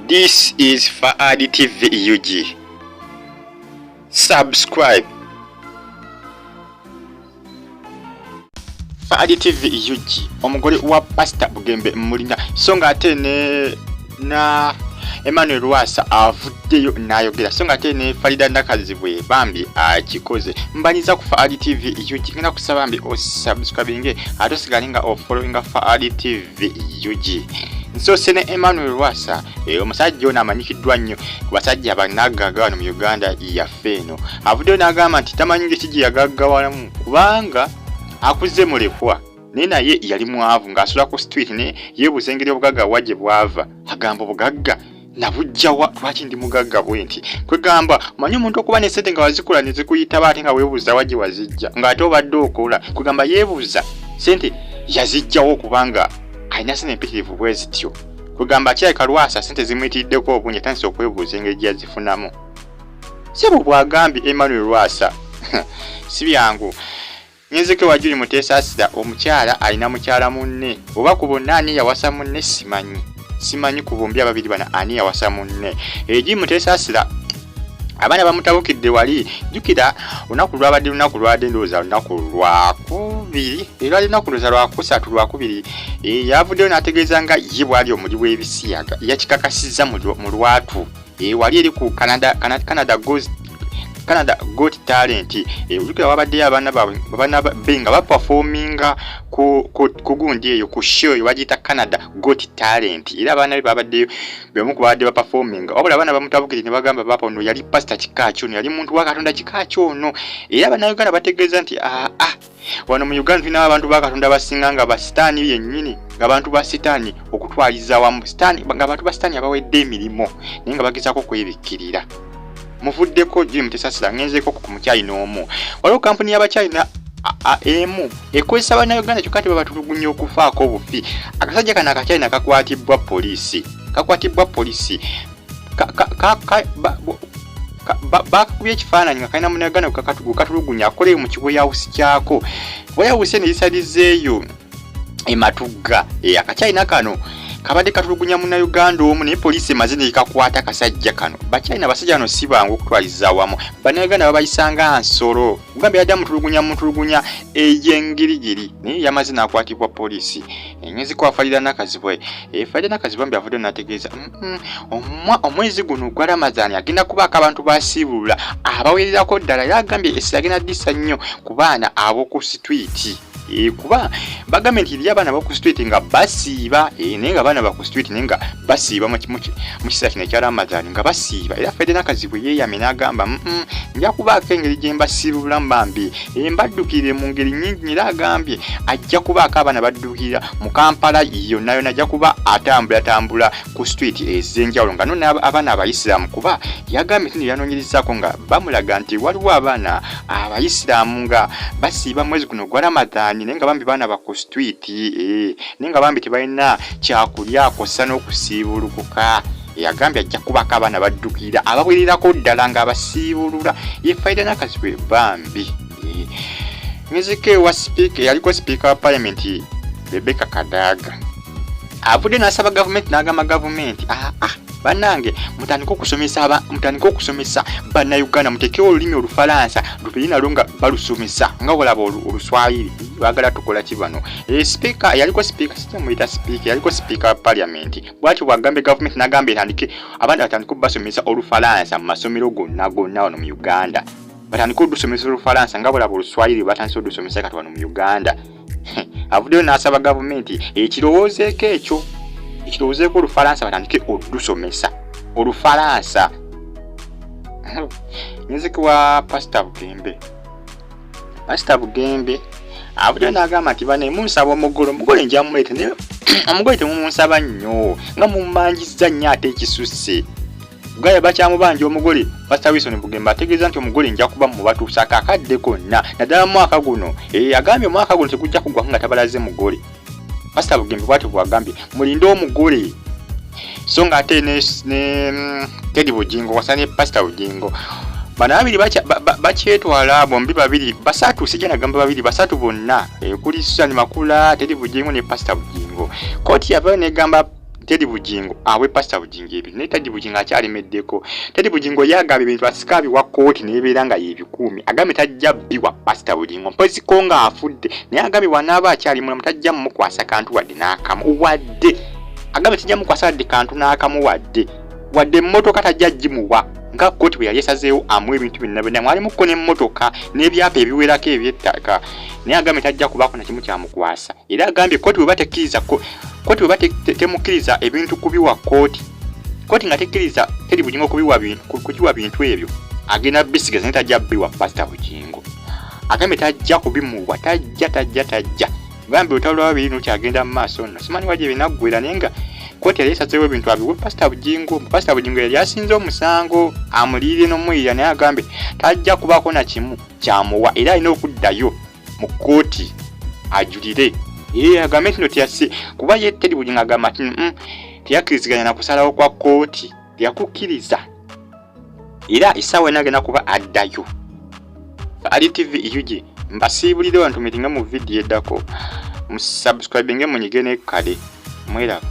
This is Faad TV UG. Subscribe. Faad TV UG. Omugole wa Pastor Bugembe mulina songa ate na Emmanuel Rwasa avuddeyo n'ayogera songa ate ne Farida Nakazibwe bambi akikoze mbaniza ku Faad TV UG ngena kusaba mbi osubscribinge atosigalinga ofollowinga Faad TV UG. So sene Emmanuel Rwasa omusajja ono amanyikiddwa nnyo ku basajja abanagaga wano mu Uganda yafeeno avuddeyo n'agamba nti tamanyi kiki yagaggawalamu kubanga akuze mulekwa naye naye yali mwavu ng'asula ku street ne yeebuuza engeri obugagga wajje bwava agamba obugagga nabujjawa lwaki ndi mugagga bwe nti kwegamba manyi omuntu okuba ne ssente nga wazikola ne zikuyitaba ate nga weebuuza wajje wazijja ng'ate obadde okola kwegamba yeebuuza ssente yazijjawo kubanga alina ssente empitirivu bwe zityo kwegamba akyaleka Rwasa ssente zimuyitiriddeko obungi atandise okwebuuza engeri gye yazifunamu si bwe bwagambye Emmanuel Rwasa si byangu Nyezeke wajuli Muteesasira omukyala alina mukyala munne oba ku bonna ani yawasa munne simanyi ku bombi ababiri bana ani yawasa munne eji Muteesasira abaana bamutabukidde wali jukira lunaku lwabadde lunaku lwadde ndowooza lunaku lwakubiri era lunaku lwakusatu lwakubiri yavuddeyo n'ategeeza nga ye bwali omuli w'ebisiyaga yakikakasizza mu lwatu wali eri ku Canada Got Talent ulukira wabadde abaana benga baperforminga ku gundi eyo ku show wajita Canada Got Talent era abaana babadde bemu kubadde baperforminga obula abaana bamutabukire ne bagamba bapa ono yali pastor Kikakyo yali muntu wa Katonda Kikakyo ono era abana Uganda bategeeza nti wano mu Uganda tulina abantu ba Katonda basinga nga basitaani yennyini ng'abantu ba sitaani okutwaliza wamu sitaani ng'abantu ba sitaani abawedde emirimu naye nga bagezaako kwebikkirira muvuddeko Jim Muteesasira ngenzeko ku mukyayi n'omu waliwo kampuni y'abakyayina emu ekozesa bannayuganda kyokka ate babatulugunya okufaako obufi akasajja kano akakyayina kakwatibwa poliisi bakubye ekifaananyi nga kalina munnayuganda katulugunya akoleyo mu kiboyawusi kyako boyawusi ne lisalizeeyo ematugga akakyayina kano kabadde katulugunya munnayuganda omu naye poliisi emaze ne kakwata kasajja kano bakyalina basajja bano si bangu okutwaliza wamu bannayuganda babayisanga nsolo kugambye yadde mutulugunya ey'engirigiri naye yamaze n'akwatibwa poliisi engezi kwa Farida Nakazibwe Farida Nakazibwe mbi avuddeyo n'ategeeza omwezi guno gwa Ramazaani agenda kubaako abantu basiibulula abawererako ddala era agambye essira agenda ddisa nnyo ku baana ab'oku sitwiti kuba bagambye nti eri abaana baku street nga basiiba naye nga abaana baku street naye nga basiiba mu kiseera kino ekya Ramazaani nga basiiba era Farida Nakazibwe yeeyamye n'agamba nja kubaako engeri gye mbasiibululamu bambi mbaddukirire mu ngeri nnyingi era agambye ajja kubaako abaana baddukirira mu Kampala yonna ajja kuba atambula ku street ez'enjawulo nga nonna abaana abayisiraamu kuba yagambye nti yanoonyerezaako nga bamulaga nti waliwo abaana abayisiraamu nga basiiba mwezi guno gwa Ramazaani nenga bambi baana ba ku street nenga bambi tebalina kyakulya kosa n'okusiibulukuka yagambye ajja kubaka abaana baddukira ababwirirako ddala nga basiibulula ye Farida Nakazibwe bambi ngezeke wa speaker yaliko speaker wa parliament Rebecca Kadaga avudde n'asaba gavumenti n'agamba gavumenti bannange mutandika okusomesa bannayuganda mutekewo olulimi Olufalansa lupiri nalwo nga balusomesa nga olaba Oluswayiri baagala tukola kibano speaker yaliko speaker sikyamuyita speaker yaliko speaker wa parliament bwatyo bwagambye gavumenti n'agamba etandike abaana batandika obbasomesa Olufalansa mu masomero gonna wano mu Uganda batandika olusomesa Olufalansa nga olaba Oluswayiri batandise olusomesa kati wano mu Uganda avuddeyo n'asaba gavumenti ekirowoozeeko Olufalansa batandike olusomesa Olufalansa muziki wa Pastor Bugembe avuddeyo n'agamba nti bane munsaba omugole nja mumuleete naye omugole temumunsaba nnyo nga mummanjizza nnyo ate ekisusse gaye bakyamubanja omugole Pastor Wilson Bugembe ategeeza nti omugole nja kuba mu batuusa akakadde konna naddala mu mwaka guno agambye omwaka guno tegujja kugwako nga tabalaze mugole Pastor Bugembe bwatyo bwagambye mulinde omugole so nga ate ne Teddy Bugingo wasane Pastor Bugingo bana babiri bakyetwala bombi babiri basatu sijja nagamba babiri basatu bonna kuli Susan Makula Teddy Bugingo ne Pastor Bugingo koti yavayo negamba Teddy Bugingo awe Pastor Bugingo ebintu ne Teddy Bugingo akyalimeddeko. Teddy Bugingo yagaba ebintu asikabi wa kooti nebeera nga yebikumi agambe tajja biwa Pastor Bugingo mpozi konga afudde naye agambe wanaaba akyali mulamu tajja mukwasa kantu wadde n'akamu wadde agambe tajja mukwasa wadde kantu n'akamu wadde mmotoka tajja gimuwa nga kooti bwe yali esazeewo amu ebintu binna mwalimuko n'emmotoka n'ebyapa ebiwerako eby'ettaka naye agambe tajja kubaako na kimu kyamukwasa era agambye kooti bwe temukkiriza ebintu kubiwa kooti nga tekkiriza Teddy Bugingo kubiwa bintu ebyo agenda bisigaza ne tajja biwa Pastor Bugingo agambye tajja kubimuwa tajja gambe otalo abiri n'okyagenda mu maaso nno simanyi waje binaggwera naye nga kooti yali esazeewo ebintu abiwe Pastor Bugingo yali asinze omusango amuliire n'omuyira naye agambe tajja kubaako na kimu kyamuwa era alina okuddayo mu kooti ajulire agambe nti no teyasi kuba ye Teddy Bugingo agamba nti teyakkiriziganya na kusalawo kwa kooti teyakukkiriza era essaawa ena agenda kuba addayo Ali TV UG mbasiibulire wantu mitinga mu vidiyo eddako musubscribinge munyige ne kale mwera